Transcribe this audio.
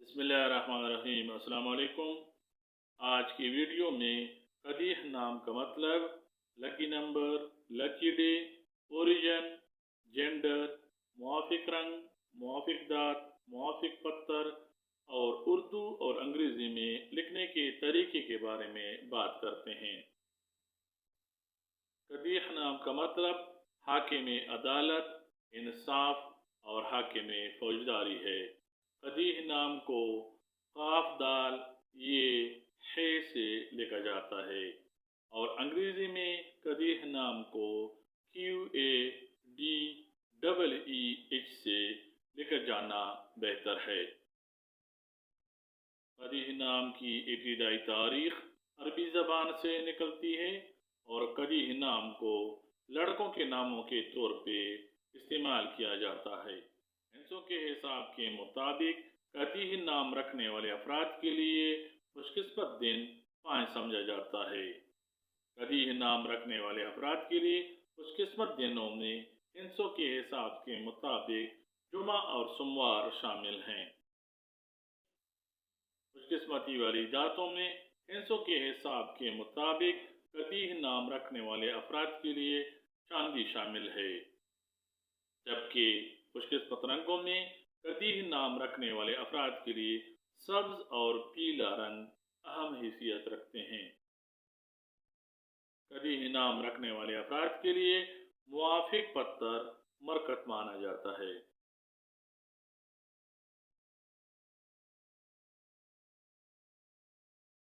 बिस्मिल्लाहिर्रहमानिर्रहीम। अस्सलाम वालेकुम। आज की वीडियो में कदीह नाम का मतलब, lucky number, lucky day, origin, gender, मुआफिक रंग, मुआफिक दात, मुआफिक पत्थर और उर्दू और अंग्रेज़ी में लिखने के तरीके के बारे में बात करते हैं। कदीह नाम का मतलब हाकिम अदालत, इंसाफ और हाकिम फौजदारी है। कदीह नाम को काफ दाल ये है से लिखा जाता है और अंग्रेज़ी में कदीह नाम को QADEEH से लिखा जाना बेहतर है। कदीह नाम की इब्तिदाई तारीख अरबी ज़बान से निकलती है और कदीह नाम को लड़कों के नामों के तौर पे इस्तेमाल किया जाता है। हिंसों के हिसाब के मुताबिक कदीह नाम रखने वाले अफराद के लिए खुशकिस्मत दिन 5 समझा जाता है। कदीह नाम रखने वाले अफराद के लिए खुशकिस्मत दिनों में हिंसों के हिसाब के मुताबिक जुमा और सोमवार शामिल हैं। खुशकिस्मती वाली जातों में हिंसों के हिसाब के मुताबिक कदीह नाम रखने वाले अफराद के लिए चांदी शामिल है, जबकि खुशकिस्मत रंगों में कदीह नाम रखने वाले अफराद के लिए सब्ज और पीला रंग अहम हैसियत रखते हैं। कदीह नाम रखने वाले अफराद के लिए मुआफिक पत्थर मरकत माना जाता है।